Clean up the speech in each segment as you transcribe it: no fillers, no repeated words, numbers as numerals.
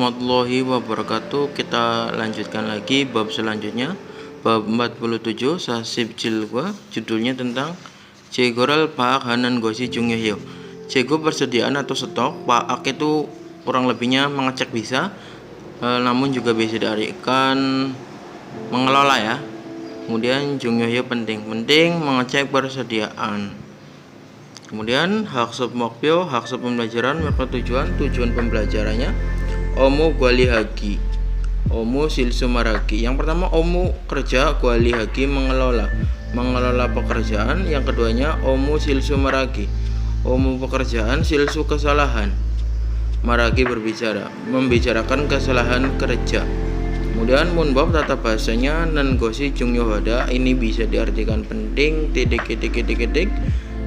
warahmatullahi wabarakatuh. Kita lanjutkan lagi bab selanjutnya, bab 47 sasib jilwa, judulnya tentang Jegoral Paak Hanan Gosi Jungyohyo. Jego persediaan atau stok, Paak itu kurang lebihnya mengecek bisa, namun juga bisa diartikan mengelola ya. Kemudian Jungyohyo penting mengecek persediaan. Kemudian Haksub Mokpyo, Haksub pembelajaran, maka tujuan pembelajarannya Omu Gwali Hagi, Omu Silsu Maragi. Yang pertama Omu kerja, Gwali Hagi mengelola pekerjaan. Yang keduanya Omu Silsu Maragi, Omu pekerjaan, Silsu kesalahan, Maragi berbicara, membicarakan kesalahan kerja. Kemudian Munbab tata bahasanya Nengosi Jungyohada, ini bisa diartikan penting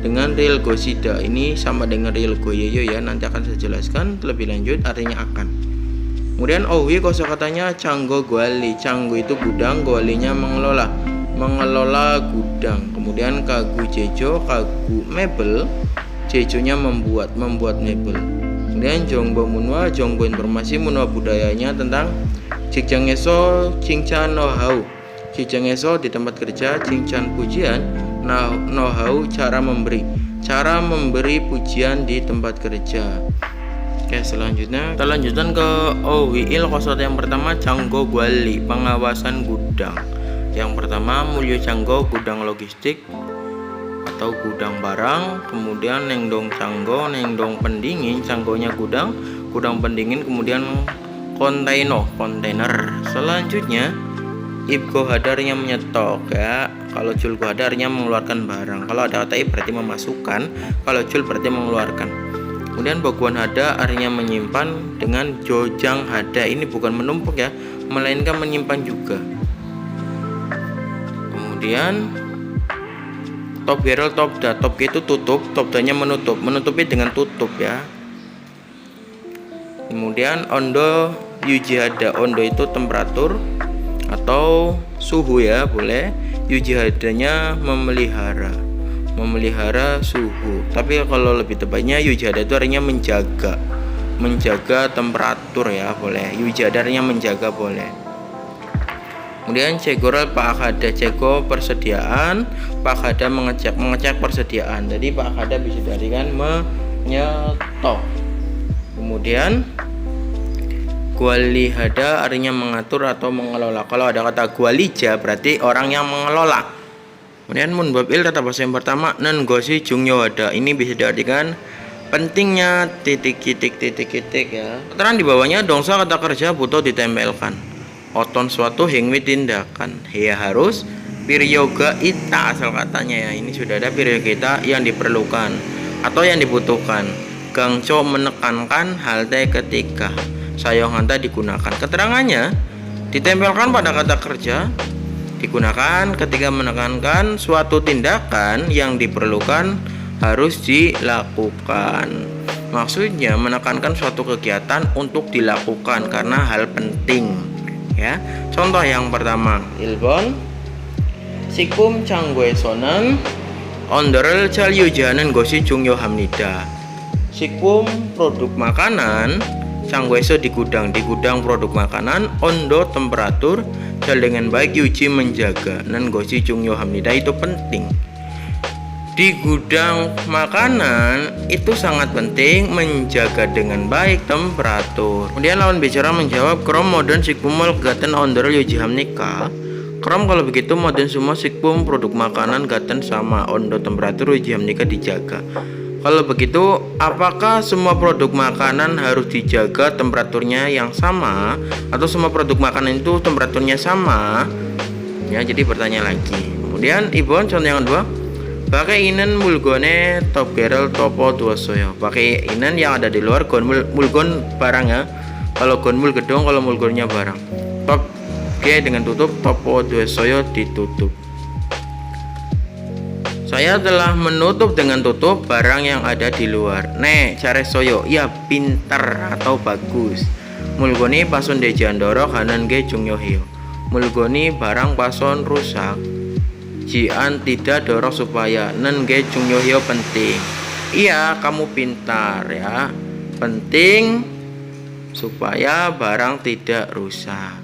dengan real gosida, ini sama dengan real goyeyo ya, nanti akan saya jelaskan lebih lanjut artinya akan. Kemudian Owi kosakatanya Canggo Gwali, Canggo itu gudang, Gwalinya mengelola gudang. Kemudian Kagu Jejo, Kagu mebel, Jejonya membuat mebel. Kemudian Jongbo Munwa, Jongbo informasi, Munwa budayanya tentang Jikjangeso Cingcan know-how, Jikjangeso di tempat kerja, Cingcan pujian, know-how cara memberi pujian di tempat kerja. Oke, selanjutnya kita lanjutkan ke Owiil kosot yang pertama Canggo Gwali, pengawasan gudang. Yang pertama Mulyo Canggo, gudang logistik atau gudang barang. Kemudian Nengdong Canggo, Nengdong pendingin, Canggonya gudang pendingin. Kemudian kontainer. Selanjutnya Ibgo hadarnya menyetok ya. Kalau Jul hadarnya mengeluarkan barang. Kalau ada kata berarti memasukkan, kalau Jul berarti mengeluarkan. Kemudian Boguan hada artinya menyimpan dengan Jojang hada, ini bukan menumpuk ya, melainkan menyimpan juga. Kemudian Top barrel topda, top itu tutup, topdanya menutupi dengan tutup ya. Kemudian Ondo Yujihada, Ondo itu temperatur atau suhu ya, boleh. Yujihadanya memelihara suhu. Tapi kalau lebih tepatnya Yujihada itu artinya menjaga temperatur ya, boleh. Yujihada artinya menjaga, boleh. Kemudian Cegoral Pak Hada, Cego persediaan, Pak Hada mengecek persediaan. Jadi Pak Hada bisa diartikan menyetok. Kemudian Gwali hada artinya mengatur atau mengelola. Kalau ada kata gwalija berarti orang yang mengelola. Kemudian Munbabil tata bahasa yang pertama Nengosi Jungyohada, ini bisa diartikan pentingnya ya. Keterangan di bawahnya dongsa kata kerja butuh ditempelkan. Oton suatu hingwi tindakan. Ya harus piryoga ita asal katanya ya. Ini sudah ada piryoga ita yang diperlukan atau yang dibutuhkan. Gangco menekankan halte ketika. Sayonghanta digunakan. Keterangannya ditempelkan pada kata kerja, digunakan ketika menekankan suatu tindakan yang diperlukan harus dilakukan. Maksudnya menekankan suatu kegiatan untuk dilakukan karena hal penting ya. Contoh yang pertama Ilbon Sikum Cangguesonan Onderel Chalyujanan Gosi Jungyohamnida. Sikum produk makanan, Canggueso di gudang produk makanan, Ondo temperatur, jal dengan baik, Yuji menjaga, Nengosi Jungyohamnida itu penting. Di gudang makanan itu sangat penting menjaga dengan baik temperatur. Kemudian lawan bicara menjawab Krom modern sikpumol gaten ondorel yujihamnika. Krom kalau begitu modern semua sikpum produk makanan gaten sama ondo temperatur yujihamnika dijaga. Kalau begitu, apakah semua produk makanan harus dijaga temperaturnya yang sama atau semua produk makanan itu temperaturnya sama? Ya, jadi bertanya lagi. Kemudian Ibon contoh yang kedua, pakai inen mulgone top barrel topo dua soyo. Pakai inen yang ada di luar mulgon barang ya. Kalau gonmul gedung, kalau mulgonnya barang. Top G dengan tutup, topo dua soyo ditutup. Saya telah menutup dengan tutup barang yang ada di luar. Care soyo, ya pintar atau bagus. Mulgoni pason dejandoro kanan ge Jungyohyo. Mulgoni barang pason rusak. Jian tidak dorong supaya nenge Jungyohyo penting. Iya, kamu pintar ya. Penting supaya barang tidak rusak.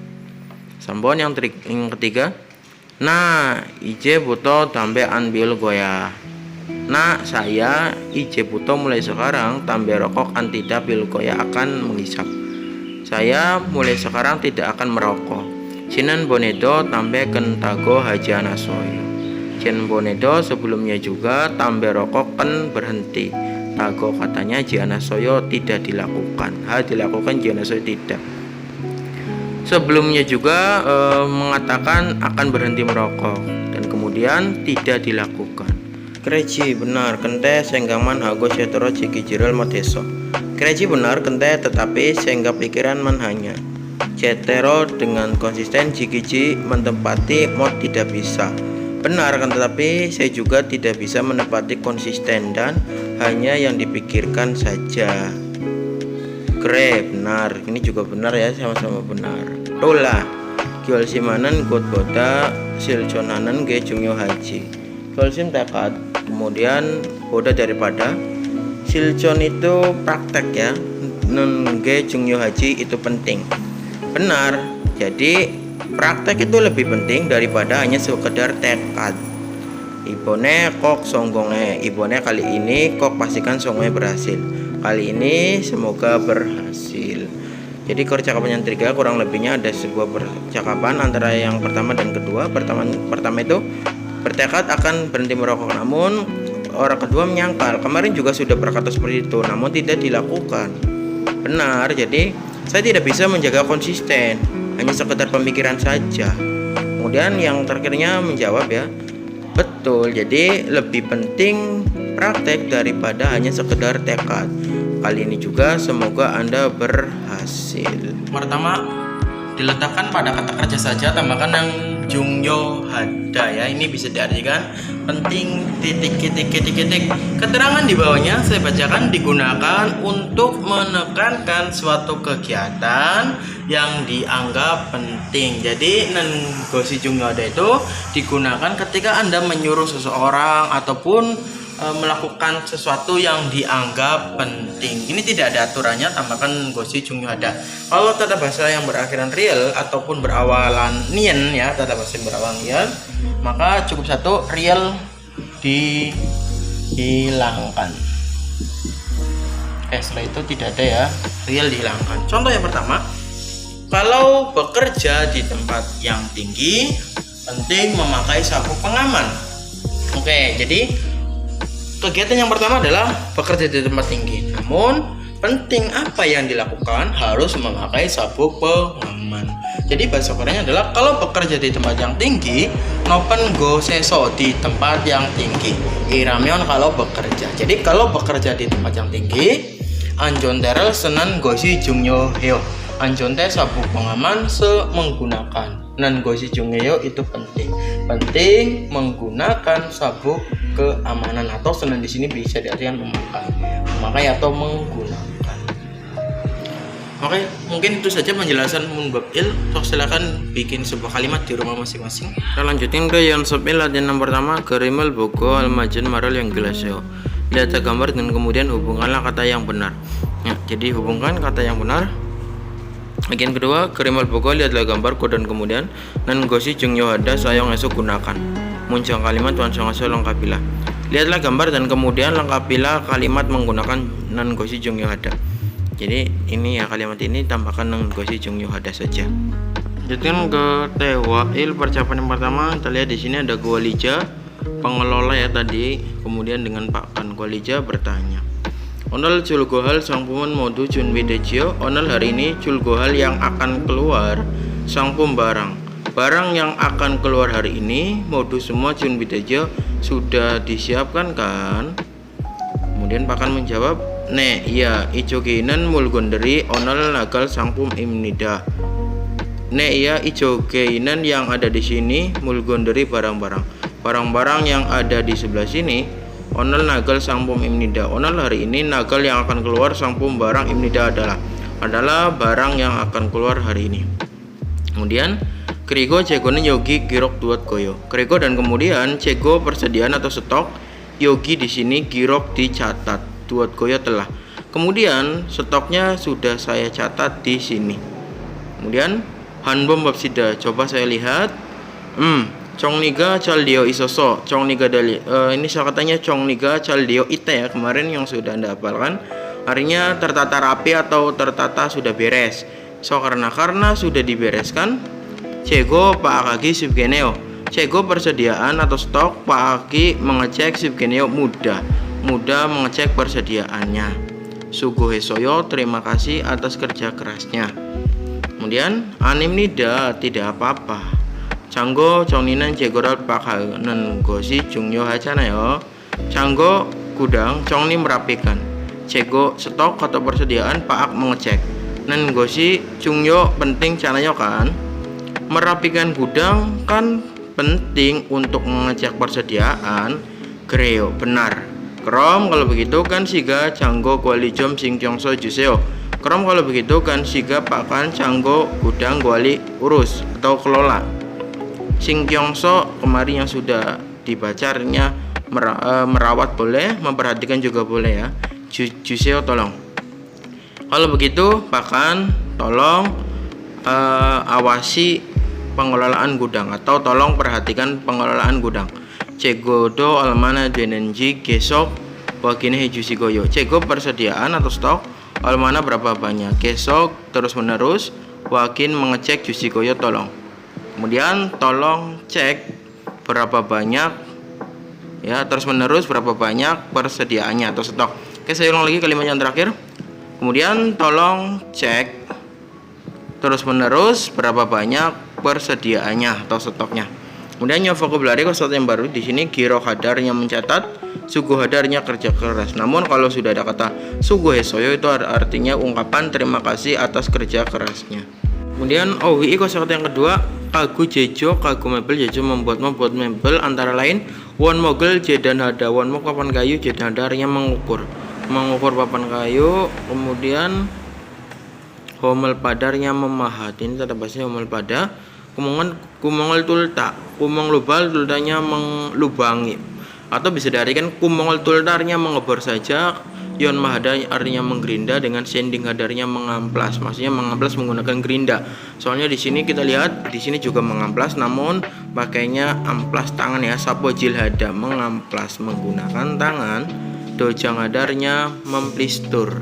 Sampun yang ketiga. Nah, ije buto tambe anbil goya. Nah, saya ije buto mulai sekarang tambe rokok an tidak bil goya akan menghisap. Saya mulai sekarang tidak akan merokok. Sinan bonedo tambe kentago hajana soyo. Jen bonedo sebelumnya juga tambe rokok kan berhenti. Tago katanya jana soyo tidak dilakukan. Dilakukan jana soyo tidak. Sebelumnya juga mengatakan akan berhenti merokok dan kemudian tidak dilakukan. Kreji benar kente senggaman hago setoro jiki jiral modeso. Kreji benar kente tetapi sehingga pikiran man hanya. Cetero dengan konsisten jiki menempati mod tidak bisa. Benar kan, tetapi saya juga tidak bisa menepati konsisten dan hanya yang dipikirkan saja. Kre benar, ini juga benar ya, sama-sama benar. Rola Gyol simanan got boda silconanan ge jungyo haji. Gyol sim tekad, kemudian boda daripada silcon itu praktek ya. Nun ge jungyo haji itu penting. Benar. Jadi praktek itu lebih penting daripada hanya sekedar tekad. Ibone kok songgongnya. Ibone kali ini kok pastikan songgongnya berhasil. Kali ini semoga berhasil. Jadi percakapan yang ketiga kurang lebihnya ada sebuah percakapan antara yang pertama dan kedua. Pertama itu bertekad akan berhenti merokok, namun orang kedua menyangkal. Kemarin juga sudah berkata seperti itu, namun tidak dilakukan. Benar. Jadi saya tidak bisa menjaga konsisten, hanya sekedar pemikiran saja. Kemudian yang terakhirnya menjawab ya, betul. Jadi lebih penting praktek daripada hanya sekedar tekad. Kali ini juga semoga Anda berhasil. Pertama, diletakkan pada kata kerja saja, tambahkan yang jungyo hada ya. Ini bisa diartikan penting titik. Keterangan di bawahnya saya bacakan digunakan untuk menekankan suatu kegiatan yang dianggap penting. Jadi gosi jungyo hada itu digunakan ketika Anda menyuruh seseorang ataupun melakukan sesuatu yang dianggap penting. Ini tidak ada aturannya, tambahkan gosi jungyo hada. Kalau tata bahasa yang berakhiran real ataupun berawalan nien ya, tata bahasa yang berawalan nien, maka cukup satu real dihilangkan. Setelah itu tidak ada ya, real dihilangkan. Contoh yang pertama, kalau bekerja di tempat yang tinggi, penting memakai sabuk pengaman. Oke, jadi kegiatan yang pertama adalah bekerja di tempat tinggi. Namun penting apa yang dilakukan harus memakai sabuk pengaman. Jadi bahasa Koreanya adalah kalau bekerja di tempat yang tinggi, nopen go seso di tempat yang tinggi. Iramyeon kalau bekerja. Jadi kalau bekerja di tempat yang tinggi, anjon terel senen gosi jungyo heo. Anjon teh sabuk pengaman menggunakan. Nan gosi jungyo itu penting. Penting menggunakan sabuk keamanan atau senen di sini bisa diartikan memakai atau menggunakan. Oke, mungkin itu saja penjelasan munbab il. Silakan bikin sebuah kalimat di rumah masing-masing. Kita lanjutin ke yang sopil latihan yang pertama, gerimal bogo almajen maral yang gelaseo. Lihat gambar dan kemudian hubungkanlah kata yang benar. Ya, jadi hubungkan kata yang benar. Bagian kedua, gerimal bogo lihatlah gambar dan kemudian nan gosi jungyo hada sayong esok gunakan. Muncang kalimat tuan songaso lengkapilah. Lihatlah gambar dan kemudian lengkapilah kalimat menggunakan nan gosi jungyo hada. Jadi ini ya, kalimat ini tambahkan nan gosi jungyo hada saja. Lanjutkan ke tewail percakapan yang pertama. Kita lihat di sini ada Gwalija, pengelola ya tadi. Kemudian dengan Pak Kan Gwalija bertanya, Onal Julgohal sang pumen modu Jun Widejio. Onal hari ini Julgohal yang akan keluar sang pembarang. Barang yang akan keluar hari ini modus semua Jun Widejio sudah disiapkan kan? Kemudian Pakan menjawab, "Ne, iya, ijo keinan mulgonderi onal nagal sangpum imnida." Ne, iya, ijo keinan yang ada di sini mulgonderi barang-barang yang ada di sebelah sini. Onal nagal sangpum imnida. Onal hari ini nagal yang akan keluar sangpum barang imnida adalah barang yang akan keluar hari ini. Kemudian Krigo Cegone Yogi Girok Duat Goyo. Krigo dan kemudian Cego persediaan atau stok, Yogi di sini Girok dicatat, Duat Goyo telah. Kemudian stoknya sudah saya catat di sini. Kemudian hanbom babsida, coba saya lihat. Chongniga Chaldio Isoso, Chongniga Dali. Ini katanya Chongniga Chaldio Ite ya, kemarin yang sudah Anda hafalkan. Artinya tertata rapi atau tertata sudah beres. So karena sudah dibereskan, Cego Pak Aki Subgeneo. Cego persediaan atau stok, Pak Aki mengecek Subgeneo mudah mengecek persediaannya. Sugo Hesoyo, terima kasih atas kerja kerasnya. Kemudian anim nida, tidak apa-apa. Canggo Chongninan Jegoral Pakhanen Gosi Jungyo Hacanayo. Canggo gudang Chongni merapikan. Cego stok atau persediaan, Pak Ak mengecek. Nen Gosi Jungyo penting canayo kan. Merapikan gudang kan penting untuk mengecek persediaan. Greo benar. Krom kalau begitu kan siga Canggo Gwali Jom Sing Kyongso Juseo. Krom kalau begitu kan siga Pak kan Canggo gudang Gwali urus atau kelola. Sing Kyongso kemarin yang sudah dibacarnya merawat boleh, memperhatikan juga boleh ya. Juseo tolong. Kalau begitu Pak kan tolong awasi pengelolaan gudang atau tolong perhatikan pengelolaan gudang. Cegodo almana denenji gesok wakine hejusi goyo. Cego persediaan atau stok almana berapa banyak, gesok terus menerus, wakin mengecek jusi goyo tolong. Kemudian tolong cek berapa banyak ya, terus menerus berapa banyak persediaannya atau stok. Oke, saya ulang lagi kalimat yang terakhir. Kemudian tolong cek terus menerus berapa banyak persediaannya atau stoknya. Kemudian yang vocabulary kosakata yang baru di sini, Giro hadarnya mencatat, Sugo hadarnya kerja keras. Namun kalau sudah ada kata Sugo hesoyo itu artinya ungkapan terima kasih atas kerja kerasnya. Kemudian OWI kosakata yang kedua, Kagu jejo, kagu mebel, jejo membuat mebel antara lain won mogel, jedan hada. Won mog papan kayu, jedan hada artinya mengukur papan kayu. Kemudian homel padarnya memahat, ini tata bahasanya homel pada. Kumongol tulta, kumong lubal, tultanya melubangi, atau bisa diartikan kumongol tultarnya mengebor saja. Yon mahada artinya menggerinda, dengan sending hadarnya mengamplas, maksudnya mengamplas menggunakan gerinda. Soalnya di sini kita lihat di sini juga mengamplas, namun pakainya amplas tangan ya. Sapo jilhada mengamplas menggunakan tangan. Dojang hadarnya memplistur.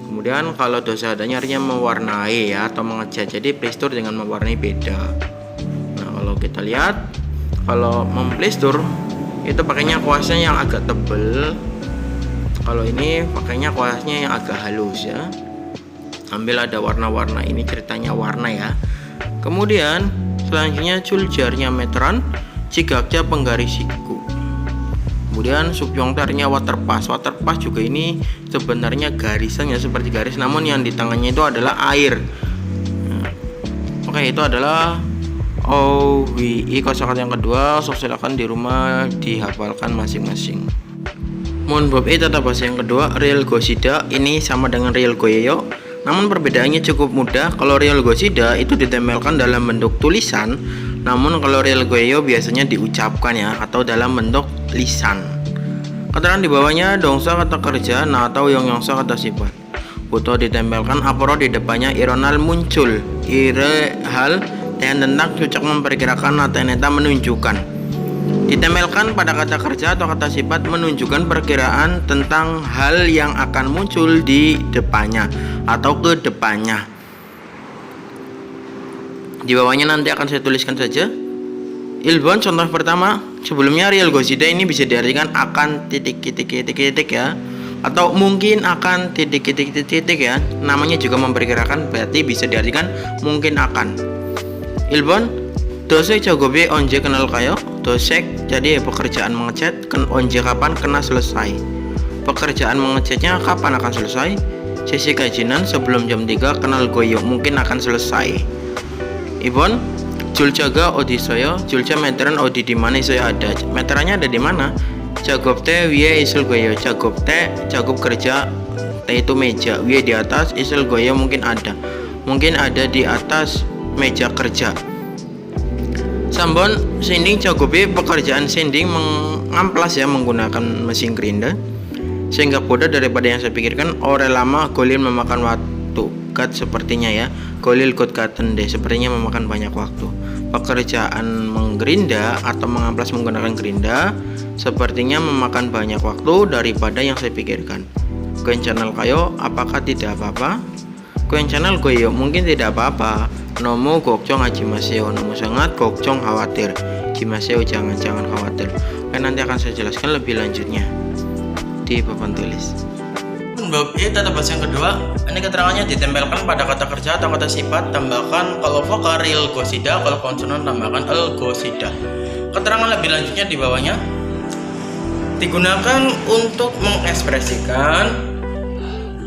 Kemudian kalau dosa adanya artinya mewarnai ya atau mengecat. Jadi plistur dengan mewarnai beda. Nah, kalau kita lihat, kalau memplistur itu pakainya kuasnya yang agak tebal. Kalau ini pakainya kuasnya yang agak halus ya. Ambil ada warna-warna, ini ceritanya warna ya. Kemudian selanjutnya culjarnya meteran, cigaknya penggarisiku. Kemudian supyongtarnya waterpass. Waterpass juga ini sebenarnya garisannya seperti garis, namun yang di tangannya itu adalah air. Nah, oke, itu adalah OWI kosakata yang kedua. So, silakan di rumah dihafalkan masing-masing. Mohon bab tata bahasa yang kedua, real gosida ini sama dengan real goyeyo, namun perbedaannya cukup mudah. Kalau real gosida itu ditempelkan dalam bentuk tulisan, namun kalau real goyeyo biasanya diucapkan ya atau dalam bentuk lisan. Keterangan di bawahnya dongsa kata kerja, nah atau yongsa kata sifat. Butuh ditempelkan aporo di depannya ironal muncul. Ire hal tentang cocok memperkirakan atau neta menunjukkan. Ditempelkan pada kata kerja atau kata sifat menunjukkan perkiraan tentang hal yang akan muncul di depannya atau ke depannya. Di bawahnya nanti akan saya tuliskan saja. Ilbon contoh pertama, sebelumnya real gosida ini bisa diartikan akan titik ya, atau mungkin akan titik ya. Namanya juga memperkirakan, berarti bisa diartikan mungkin akan. Ilbon dosek jagobe onje kenal kayo. Dosek jadi pekerjaan mengecat, onje kapan kena selesai. Pekerjaan mengecatnya kapan akan selesai? Sesi kajian sebelum jam 3 kenal goyo mungkin akan selesai. Ibon Juljaga odi saya, julja meteran odi di mana saya ada. Meterannya ada di mana? Jagob teh wiye isul goyo. Jagob teh jagob kerja, teh itu meja, wiye di atas, isul goyo mungkin ada di atas meja kerja. Sambon sending jagobe pekerjaan sending mengamplas ya menggunakan mesin gerinda. sehingga bodoh daripada yang saya pikirkan. Ore lama golil memakan waktu. Kat sepertinya ya, golil kot katen deh, sepertinya memakan banyak waktu. Pekerjaan menggerinda atau mengamplas menggunakan gerinda sepertinya memakan banyak waktu daripada yang saya pikirkan. Koin channel kayo, apakah tidak apa-apa? Koin channel koyo mungkin tidak apa-apa. Nomo gokcong hajimaseo, nomo sangat gokcong khawatir. Jimaseo jangan khawatir. Nanti akan saya jelaskan lebih lanjutnya di papan tulis. Bab E tata bahasa yang kedua, ini keterangannya ditempelkan pada kata kerja atau kata sifat, tambahkan kalau vokal real gosida, kalau konsonan tambahkan el gosida. Keterangan lebih lanjutnya di bawahnya, digunakan untuk mengekspresikan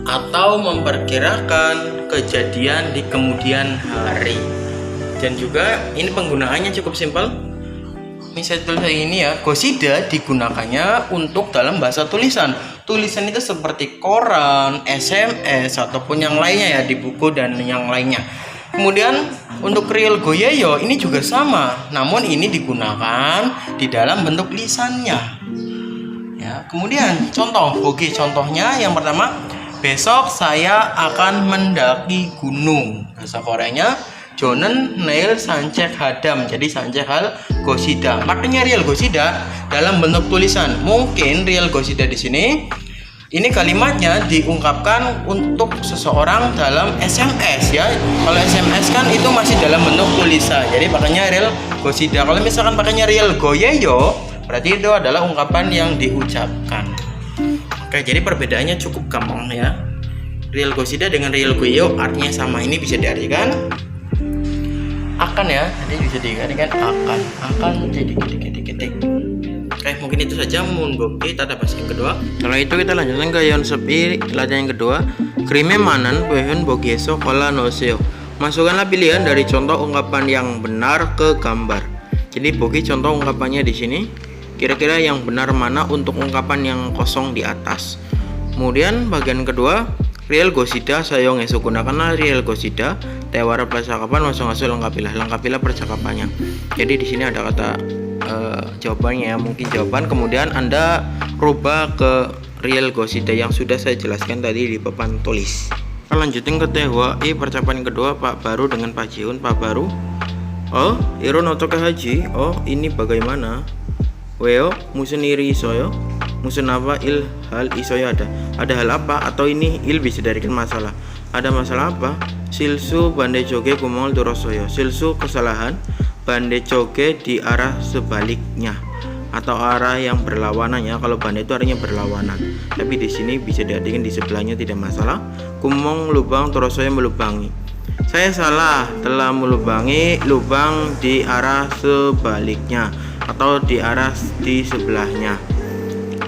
atau memperkirakan kejadian di kemudian hari. Dan juga ini penggunaannya cukup simpel. Misalnya tulisan ini ya, gosida digunakannya untuk dalam bahasa tulisan. Tulisan itu seperti koran, SMS ataupun yang lainnya ya, di buku dan yang lainnya. Kemudian untuk real goyeyo ini juga sama, namun ini digunakan di dalam bentuk lisannya. Ya, kemudian contohnya yang pertama, besok saya akan mendaki gunung. Bahasa Koreanya Jonen Neil Sancek Hadam, jadi Sancek Hal Gosida. Makanya real Gosida dalam bentuk tulisan. Mungkin real Gosida di sini ini kalimatnya diungkapkan untuk seseorang dalam SMS ya. Kalau SMS kan itu masih dalam bentuk tulisan. Jadi makanya real Gosida. Kalau misalkan pakainya real Goyeyo, berarti itu adalah ungkapan yang diucapkan. Oke, jadi perbedaannya cukup gampang ya. Real Gosida dengan real Goyeyo artinya sama. Ini bisa diartikan akan ya, nanti bisa diartikan akan jadi ketik. Oke, mungkin itu saja mun kita ada bahasa yang kedua. Setelah itu kita lanjutkan ke yon sepi latihan yang kedua. Krime manan pohon bogeso kola noseo. Masukkanlah pilihan dari contoh ungkapan yang benar ke gambar. Jadi bogi contoh ungkapannya di sini. Kira-kira yang benar mana untuk ungkapan yang kosong di atas. Kemudian bagian kedua, real gosida sayong esok, gunakanlah real gosida. Tewara percakapan masuk lengkapilah percakapannya. Jadi di sini ada kata jawabannya ya, mungkin jawaban, kemudian Anda rubah ke real gosida yang sudah saya jelaskan tadi di papan tulis. Kita lanjutin ke THWI percakapan kedua, Pak Baru dengan Pak Jiun. Pak Baru, oh Iron otoke haji, oh ini bagaimana? Weo musun iri isoyo, musun apa il hal isoyo ada hal apa, atau ini il bisa darikan masalah. Ada masalah apa? Silsu bande joge kumol turosoyo. Silsu kesalahan, bande joge di arah sebaliknya atau arah yang berlawanannya. Kalau bande itu artinya berlawanan, tapi di sini bisa diartikan di sebelahnya, tidak masalah. Kumong lubang turosoyo melubangi. Saya salah, telah melubangi lubang di arah sebaliknya atau di arah di sebelahnya.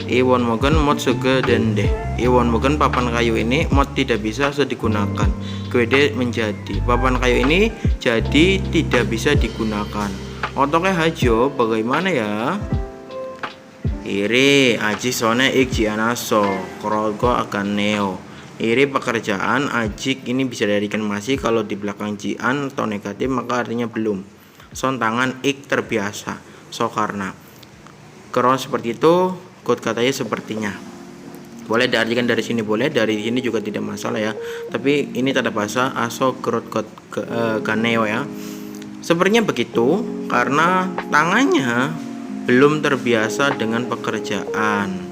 Iwon mogen mod sege dende. Iwon mogen papan kayu ini mod tidak bisa digunakan. Gwede menjadi papan kayu ini jadi tidak bisa digunakan. Otoke hajo bagaimana ya? Iri aji sone ikji anaso krogo akan neo. Iri pekerjaan, ajik ini bisa diartikan masih, kalau di belakang jian atau negatif maka artinya belum. Son tangan ik terbiasa. So karena keron seperti itu, kod katanya sepertinya. Boleh diartikan dari sini, boleh dari sini juga tidak masalah ya. Tapi ini tanda bahasa aso kerot kod ganeo ya. Sepertinya begitu karena tangannya belum terbiasa dengan pekerjaan.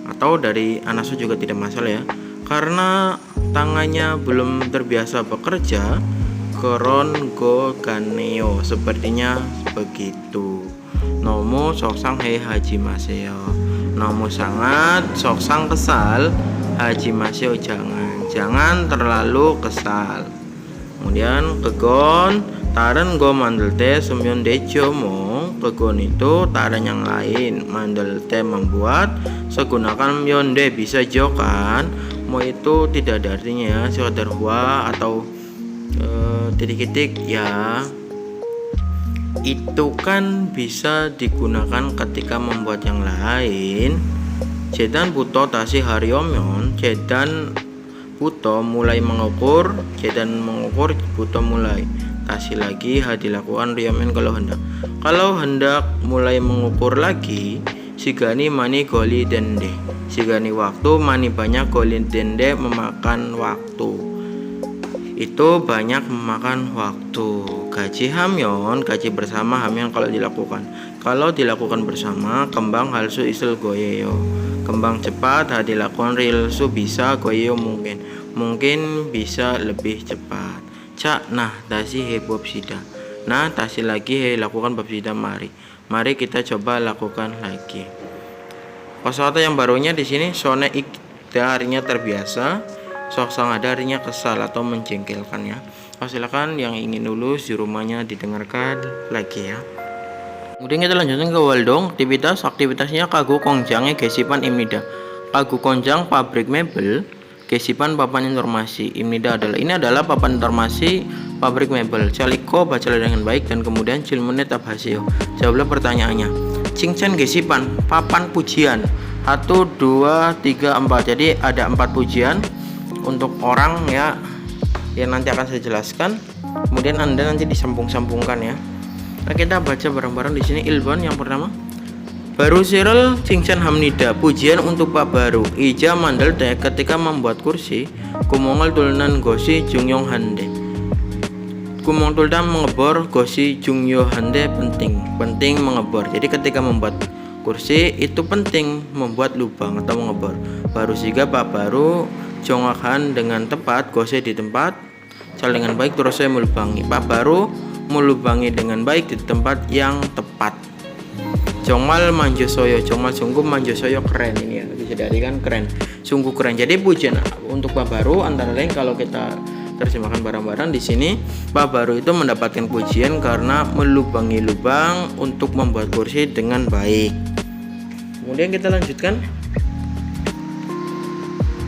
Atau dari anaso juga tidak masalah ya. Karena tangannya belum terbiasa bekerja, keron go ganeo, sepertinya begitu. Nomo soksang hei haji maseo. Nomo sangat soksang kesal haji maseo, jangan terlalu kesal. Kemudian kegon taren go mandel teh semyon dejo mo. Kegon itu taren yang lain, mandel teh membuat, segunakan myonde bisa jo kan. Mo itu tidak ada artinya, sekadar hua atau titik-titik ya. Itu kan bisa digunakan ketika membuat yang lain. Jedan buto tasi haryomyon, jedan buto mulai mengukur, jedan mengukur, buto mulai tasi lagi dilakukan ryomen kalau hendak mulai mengukur lagi, sigani mani goli dende. Sigani waktu mani banyak goli dende memakan waktu. Itu banyak memakan waktu. Gaji hamyon, gaji bersama hamyon kalau dilakukan. Kalau dilakukan bersama, kembang halsu isil goyeyo. Kembang cepat dilakukan rilsu bisa goyeyo mungkin bisa lebih cepat. Cak nah tasi he bob sida. Nah tasi lagi he lakukan bab sida mari. Mari kita coba lakukan lagi. Kosakata yang barunya di sini sone ikda artinya terbiasa. Sok sang ada artinya kesal atau menjengkelkan ya. Silakan yang ingin lulus di rumahnya didengarkan lagi ya. Kemudian kita lanjutkan ke Waldong. Aktivitasnya kagu konjangnya gesipan imnida. Kagu konjang pabrik mebel, gesipan papan informasi. Imnida adalah papan informasi pabrik mebel. Caliko bacalah dengan baik dan kemudian cilmune tabhasio. Jawablah pertanyaannya. Cingcen gesipan papan pujian 1, 2, 3, 4. Jadi ada 4 pujian untuk orang ya yang nanti akan saya jelaskan. Kemudian Anda nanti disambung-sambungkan ya. Nah, kita baca bareng-bareng di sini. Ilban yang pertama. Baru Sirel Cingcen Hamnida, pujian untuk Pak Baru. Ija mandel teh ketika membuat kursi. Kumongol tulanan gosi Jungyong Hande. Kumong tuldan mengebor gosi Jungyo Hande penting mengebor. Jadi ketika membuat kursi itu penting membuat lubang atau mengebor. Baru siga Pak Baru jongakan dengan tepat, gose di tempat, cal dengan baik terus saya melubangi. Pak Baru melubangi dengan baik di tempat yang tepat. Jongmal manjosoyo, jongmal sungguh manjosoyo keren ini ya, bisa kan keren, sungguh keren. Jadi pujian untuk Pak Baru antara lain kalau kita terjemahkan bareng-bareng di sini, Pak Baru itu mendapatkan pujian karena melubangi lubang untuk membuat kursi dengan baik. Kemudian kita lanjutkan.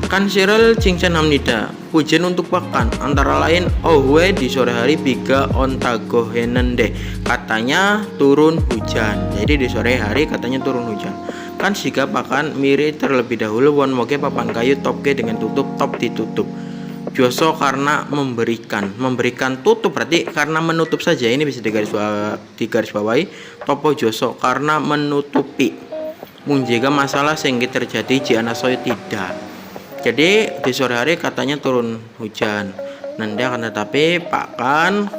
Kan Sirel Cingcen Hamnida, pujian untuk pakan antara lain ohwe di sore hari biga ontago henende, katanya turun hujan. Jadi di sore hari katanya turun hujan. Kan siga pakan miri terlebih dahulu won moge papan kayu topke dengan tutup top ditutup. Joso karena memberikan tutup berarti karena menutup saja, ini bisa digaris bawahi. Topo joso karena menutupi. Munjaga masalah sehingga terjadi jianasoy tidak. Jadi di sore hari katanya turun hujan. Nanti akan tetapi pakan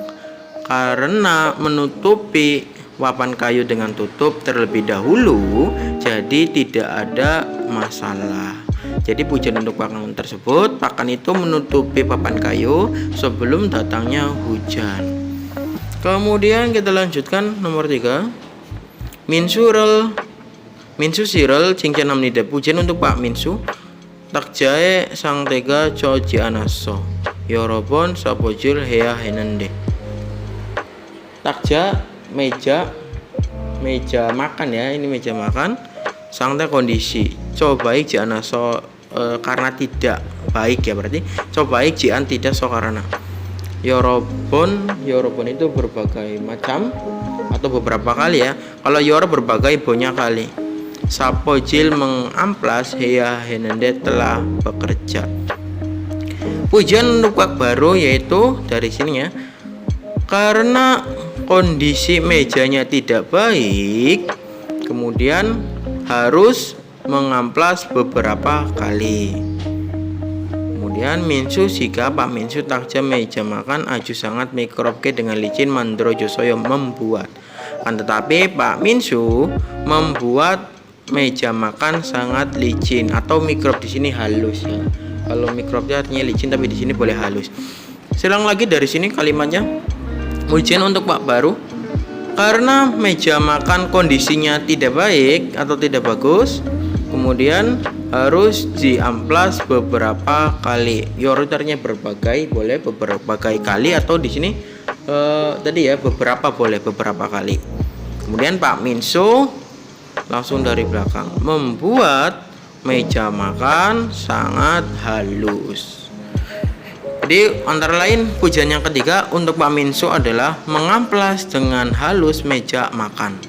karena menutupi papan kayu dengan tutup terlebih dahulu, jadi tidak ada masalah. Jadi pujian untuk pakan tersebut, pakan itu menutupi papan kayu sebelum datangnya hujan. Kemudian kita lanjutkan nomor 3. Minsu Sirel Cingcen Hamnida, pujian untuk Pak Minsu. Takjae sang tega coji anaso yorobon sapojil hea henende. Takja meja makan ya, ini meja makan. Sang teh kondisi cobaik ji anaso karena tidak baik ya, berarti cobaik jian tidak so karena. Yorobon itu berbagai macam atau beberapa kali ya. Kalau yoro berbagai banyak kali. Sapojil mengamplas hea henende telah bekerja. Pujian untuk Pak Baru yaitu dari sini ya. Karena kondisi mejanya tidak baik, kemudian harus mengamplas beberapa kali. Kemudian Minsu jika Pak Minsu takja meja makan aju sangat mikrobke dengan licin mandro josoyo membuat. Tetapi Pak Minsu membuat meja makan sangat licin atau mikrob di sini halus ya. Kalau mikrobnya artinya licin, tapi di sini boleh halus. Silang lagi dari sini kalimatnya. Pujian untuk Pak Baru karena meja makan kondisinya tidak baik atau tidak bagus, kemudian harus diamplas beberapa kali. Yorotarnya berbagai, boleh beberapa kali atau di sini tadi ya beberapa boleh beberapa kali. Kemudian Pak Minsu langsung dari belakang membuat meja makan sangat halus. Jadi antara lain pujian yang ketiga untuk Pak Minsu adalah mengamplas dengan halus meja makan.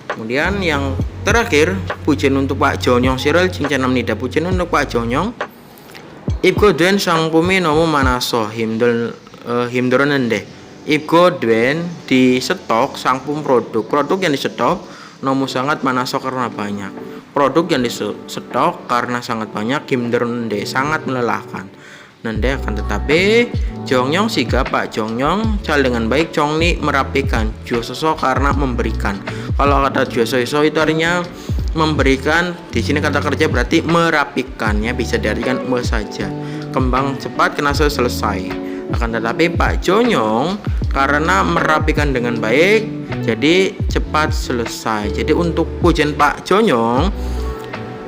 Kemudian yang terakhir pujian untuk Pak Jonyong Sirel Cingcen Hamnida, pujian untuk Pak Jonyong. Ibgo duen sangkumi nomu manaso himdronende. Ibgo duen di stok sangpum produk yang di stok nomu sangat manasok karena banyak. Produk yang disetok karena sangat banyak gimder nende sangat melelahkan. Nende akan tetapi Jongyong siga Pak Jongyong cal dengan baik Chongni merapikan Juososo karena memberikan. Kalau kata Juososo itu artinya memberikan, di sini kata kerja berarti merapikan ya, bisa diartikan me saja. Kembang cepat kena selesai. Akan tetapi Pak Jongyong karena merapikan dengan baik jadi cepat selesai. Jadi untuk pujian Pak Jongyong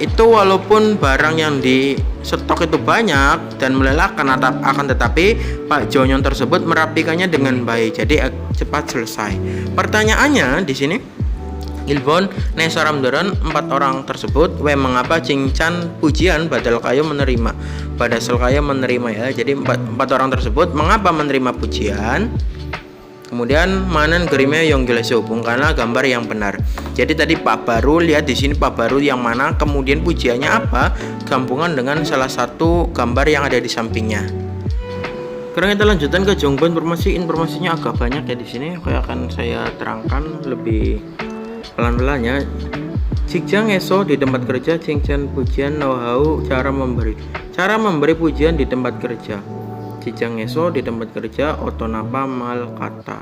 itu walaupun barang yang di stok itu banyak dan melelahkan, akan tetapi Pak Jongyong tersebut merapikannya dengan baik, jadi cepat selesai. Pertanyaannya di sini, Ilbon Nesaramdaran 4 orang tersebut mengapa Cinchan pujian badal kayu menerima, badasal kayu menerima ya. Jadi 4 orang tersebut mengapa menerima pujian. Kemudian manen gerime yang jelas hubungkanlah gambar yang benar. Jadi tadi Pak Baru, lihat di sini Pak Baru yang mana, kemudian pujiannya apa? Gabungan dengan salah satu gambar yang ada di sampingnya. Sekarang kita lanjutkan ke Jongbon. Informasinya agak banyak ya di sini. Akan saya terangkan lebih pelan-pelan ya. Cikjang eso di tempat kerja, Cinchan pujian know-how cara memberi pujian di tempat kerja. Cikjang eso di tempat kerja, otonapa mal kata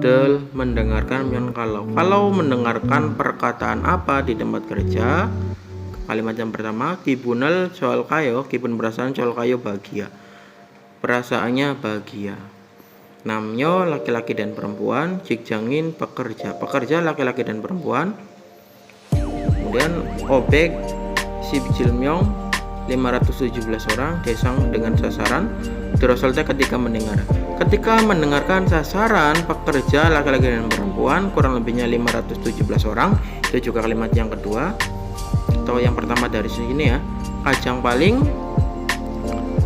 del mendengarkan yang kalau mendengarkan perkataan apa di tempat kerja. Kalimat yang pertama, kibunal soal kayo, kibun perasaan soal kayo bahagia, perasaannya bahagia. Namnyo laki-laki dan perempuan, cikjangin pekerja laki-laki dan perempuan. Kemudian objek sibjilmyong 517 orang, desang dengan sasaran. Terosolnya ketika mendengarkan sasaran pekerja laki-laki dan perempuan kurang lebihnya 517 orang. Itu juga kalimat yang kedua atau yang pertama dari sini ya. Kajang paling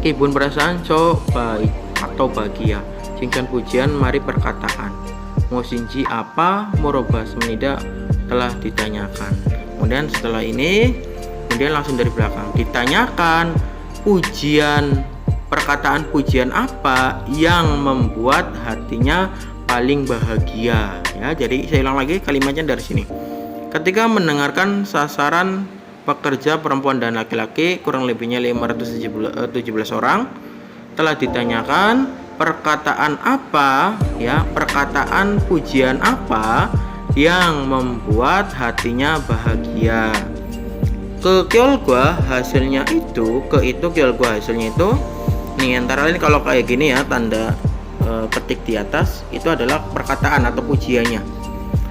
kibun perasaan co baik atau bahagia. Cinchan pujian mari perkataan. Mosinji apa murobah semenida telah ditanyakan. Kemudian setelah ini kemudian langsung dari belakang ditanyakan perkataan pujian apa yang membuat hatinya paling bahagia ya. Jadi saya ulang lagi kalimatnya dari sini. Ketika mendengarkan sasaran pekerja perempuan dan laki-laki kurang lebihnya 517 orang, telah ditanyakan perkataan apa ya, perkataan pujian apa yang membuat hatinya bahagia. Hasilnya itu nih, antara lain kalau kayak gini ya, tanda petik di atas itu adalah perkataan atau pujiannya.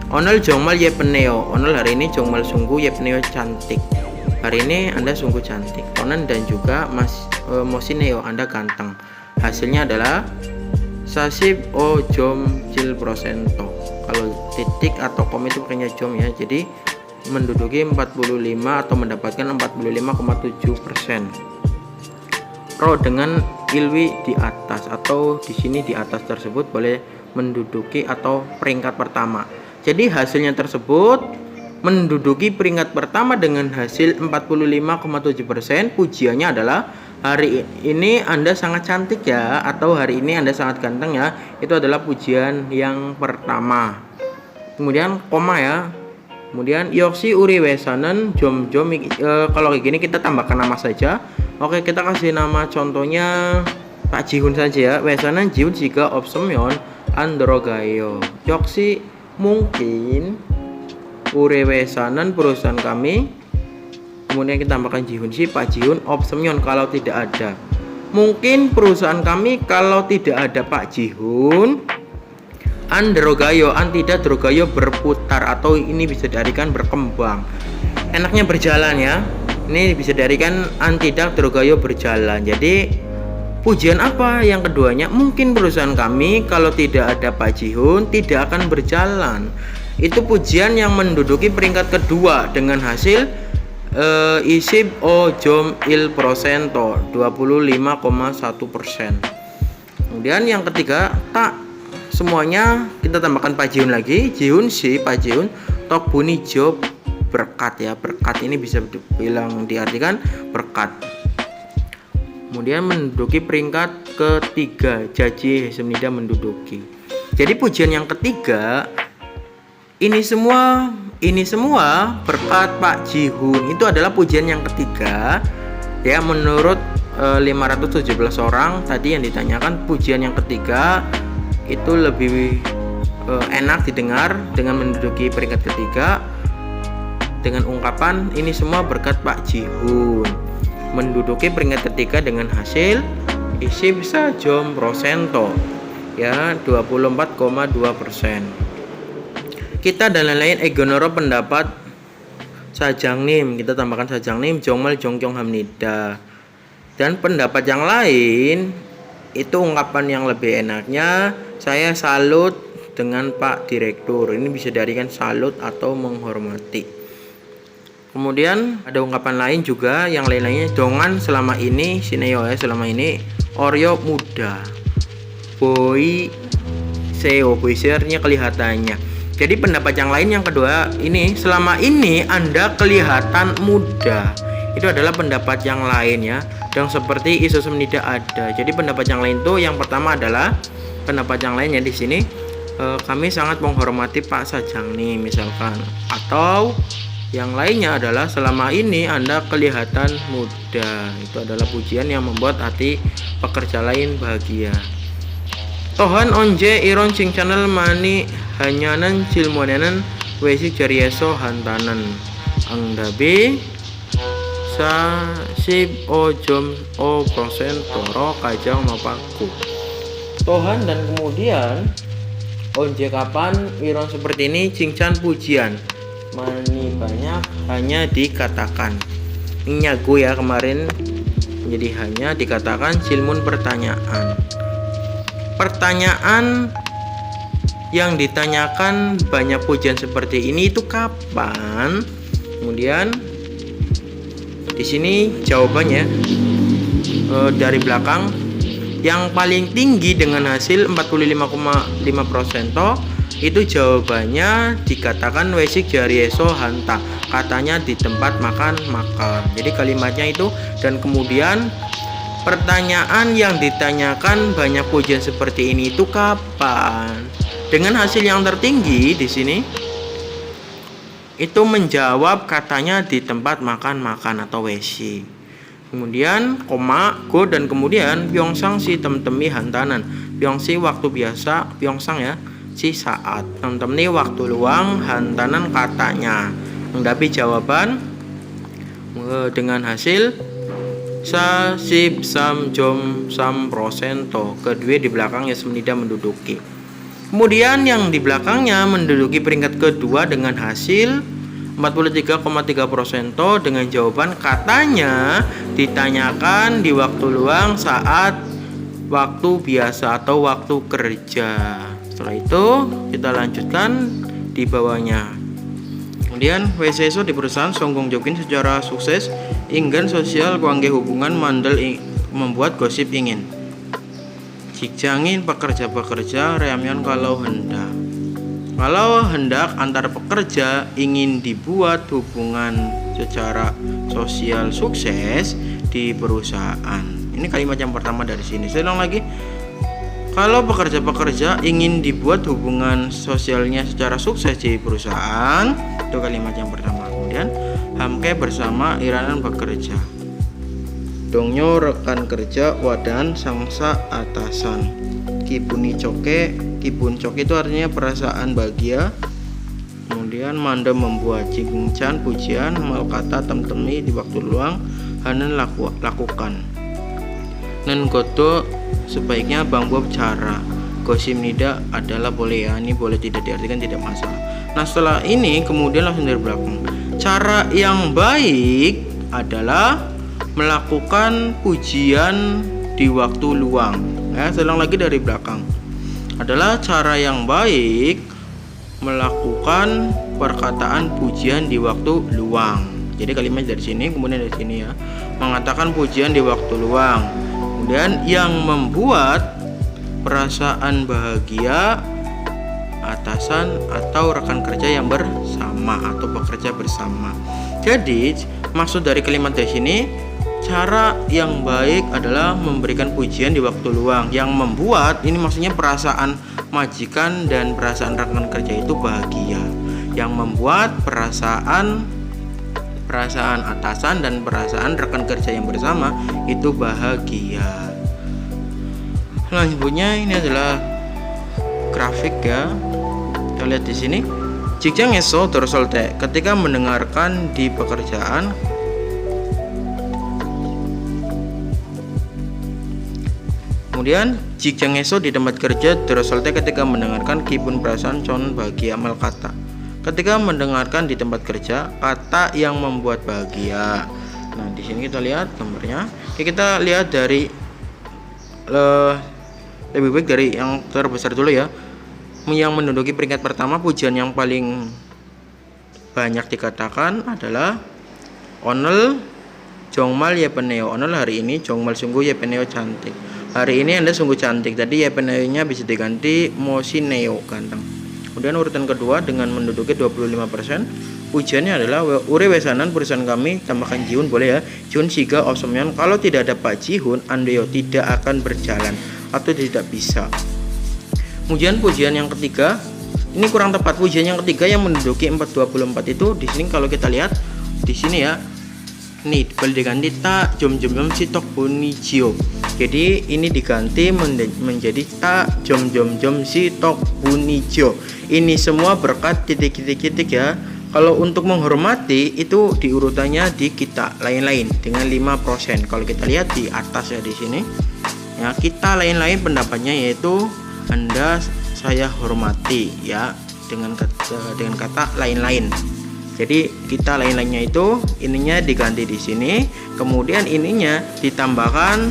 Onel jongmal yepeneo, onel hari ini jongmal sungguh yepeneo cantik, hari ini Anda sungguh cantik. Onen dan juga mosineo, Anda ganteng. Hasilnya adalah sasib o jom cil prosento. Kalau titik atau kom itu pakainya jom ya, jadi menduduki 45 atau mendapatkan 45,7%. Ro dengan ilwi di atas atau di sini di atas tersebut boleh menduduki atau peringkat pertama. Jadi hasilnya tersebut menduduki peringkat pertama dengan hasil 45,7%. Pujiannya adalah hari ini Anda sangat cantik ya, atau hari ini Anda sangat ganteng ya. Itu adalah pujian yang pertama. Kemudian koma ya. Kemudian yoksi uri wesanen jom kalau kayak gini kita tambahkan nama saja. Oke, kita kasih nama contohnya Pak Jihun saja ya. Wesanen Jihun jika opsemyon androgayo. Yoksi mungkin uri wesanen perusahaan kami. Kemudian kita tambahkan Jihun si Pak Jihun opsemyon kalau tidak ada. Mungkin perusahaan kami kalau tidak ada Pak Jihun. Androgayo, tidak drogayo berputar, atau ini bisa diartikan berkembang. Enaknya berjalan ya. Ini bisa diartikan tidak drogayo berjalan. Jadi pujian apa yang keduanya? Mungkin perusahaan kami kalau tidak ada Pak Jihun tidak akan berjalan. Itu pujian yang menduduki peringkat kedua dengan hasil isib o jom il prosento 25,1%. Kemudian yang ketiga tak. Semuanya kita tambahkan Pak Jihun lagi. Jihun si Pak Jihun tok buni job berkat ya. Berkat ini bisa diartikan berkat. Kemudian menduduki peringkat ketiga. Jaji semenida menduduki. Jadi pujian yang ketiga ini semua Ini semua berkat Pak Jihun. Itu adalah pujian yang ketiga ya, menurut 517 orang tadi yang ditanyakan. Pujian yang ketiga itu lebih enak didengar dengan menduduki peringkat ketiga dengan ungkapan ini semua berkat Pak Jihun, menduduki peringkat ketiga dengan hasil isi bisa jom prosento ya 24,2%. Kita dan lain-lain egonoro pendapat Sajangnim, kita tambahkan Sajangnim, Jongmal Jongkyong Hamnida. Dan pendapat yang lain itu ungkapan yang lebih enaknya, saya salut dengan Pak Direktur. Ini bisa diartikan salut atau menghormati. Kemudian ada ungkapan lain juga, yang lain-lainnya dongan selama ini, sineo ya, selama ini Oryo muda. Boy seo, boy searnya kelihatannya. Jadi pendapat yang lain yang kedua ini, selama ini Anda kelihatan muda. Itu adalah pendapat yang lain ya. Dan seperti isu tidak ada. Jadi pendapat yang lain tuh yang pertama adalah pendapat yang lainnya di sini kami sangat menghormati Pak Sajangni misalkan. Atau yang lainnya adalah selama ini Anda kelihatan muda. Itu adalah pujian yang membuat hati pekerja lain bahagia. Tohan onje iron sing channel mani hanyanan cilmonenan wesik jarieso hantanan angdabe sa sip o jom o prosen toro kajang mapaku. Tohan dan kemudian onje kapan iron seperti ini cinchan pujian mani banyak hanya dikatakan. Ini nyagu ya kemarin, jadi hanya dikatakan cilmun pertanyaan. Pertanyaan yang ditanyakan banyak pujian seperti ini itu kapan? Kemudian di sini jawabannya dari belakang yang paling tinggi dengan hasil 45,5% itu jawabannya dikatakan wesik jarieso hanta, katanya di tempat makan. Jadi kalimatnya itu, dan kemudian pertanyaan yang ditanyakan banyak pujian seperti ini itu kapan? Dengan hasil yang tertinggi di sini itu menjawab katanya di tempat makan atau WC. Kemudian koma go dan kemudian pyongsang si temtemi hantanan. Pyongsi waktu biasa, pyongsang ya si saat, temtemi waktu luang, hantanan katanya. Mendapi jawaban dengan hasil sa sip sam jom sam prosento, kedua di belakangnya semenida menduduki. Kemudian yang di belakangnya menduduki peringkat kedua dengan hasil 43,3% dengan jawaban katanya ditanyakan di waktu luang saat waktu biasa atau waktu kerja. Setelah itu kita lanjutkan di bawahnya. Kemudian WCSO di perusahaan Songgong Jokin secara sukses ingin sosial kuangge hubungan mandel membuat gosip ingin jikjangin pekerja-pekerja reamyan kalau hendak antar pekerja ingin dibuat hubungan secara sosial sukses di perusahaan. Ini kalimat yang pertama dari sini. Saya ulang lagi. Kalau pekerja-pekerja ingin dibuat hubungan sosialnya secara sukses di perusahaan, itu kalimat yang pertama. Kemudian hamke bersama iranan bekerja. Dongyo rekan kerja wadan sangsa atasan. Kibun coke itu artinya perasaan bahagia. Kemudian manda membuat cincang pujian mal kata temtemi di waktu luang hanen lakukan. Nen goto sebaiknya Bang Bob cara. Gosim nida adalah boleh ya, ini boleh tidak diartikan tidak masalah. Nah setelah ini kemudian langsung dari belakang. Cara yang baik adalah melakukan pujian di waktu luang. Ya, saya ulang lagi dari belakang. Adalah cara yang baik melakukan perkataan pujian di waktu luang. Jadi kalimat dari sini, kemudian dari sini ya, mengatakan pujian di waktu luang. Kemudian yang membuat perasaan bahagia atasan atau rekan kerja yang bersama atau bekerja bersama. Jadi maksud dari kalimat dari sini, cara yang baik adalah memberikan pujian di waktu luang. Yang membuat ini maksudnya perasaan majikan dan perasaan rekan kerja itu bahagia. yang membuat perasaan atasan dan perasaan rekan kerja yang bersama itu bahagia. Selanjutnya ini adalah grafik ya. Kita lihat di sini. 직장에서 들어설 때 ketika mendengarkan di pekerjaan, kemudian 직장에서 di tempat kerja 들어설 때 ketika mendengarkan 기분 perasaan con bahagia amal kata. Ketika mendengarkan di tempat kerja kata yang membuat bahagia. Nah, di sini kita lihat gambarnya. Oke, kita lihat dari lebih baik dari yang terbesar dulu ya. Yang menduduki peringkat pertama, pujian yang paling banyak dikatakan adalah 오늘 정말 예쁘네요. 오늘 hari ini 정말 sungguh 예쁘네요 cantik. Hari ini Anda sungguh cantik. Tadi 예쁘네요-nya bisa diganti 멋있네요 ganteng. Kemudian urutan kedua dengan menduduki 25%, pujiannya adalah Ure Wesanan perusahaan kami, tambahkan Jihun boleh ya. Jihun siga osomyeon, kalau tidak ada Pak Jihun Andeo tidak akan berjalan atau tidak bisa. Kemudian pujian yang ketiga, ini kurang tepat. Pujian yang ketiga yang menduduki 424 itu di sini kalau kita lihat di sini ya. Ini boleh diganti tak jom si tok bunijio. Jadi ini diganti menjadi tak jom si tok bunijio. Ini semua berkat titik ya. Kalau untuk menghormati itu diurutannya di kita lain-lain dengan 5%. Kalau kita lihat di atas ya di sini. Ya, kita lain-lain pendapatnya yaitu Anda saya hormati ya dengan kata lain-lain. Jadi kita lain-lainnya itu ininya diganti di sini, kemudian ininya ditambahkan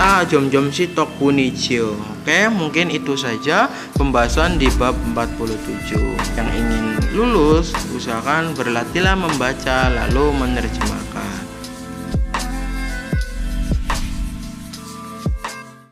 ta jom si tok bunijio. Oke, mungkin itu saja pembahasan di bab 47. Yang ingin lulus usahakan berlatihlah membaca lalu menerjemah.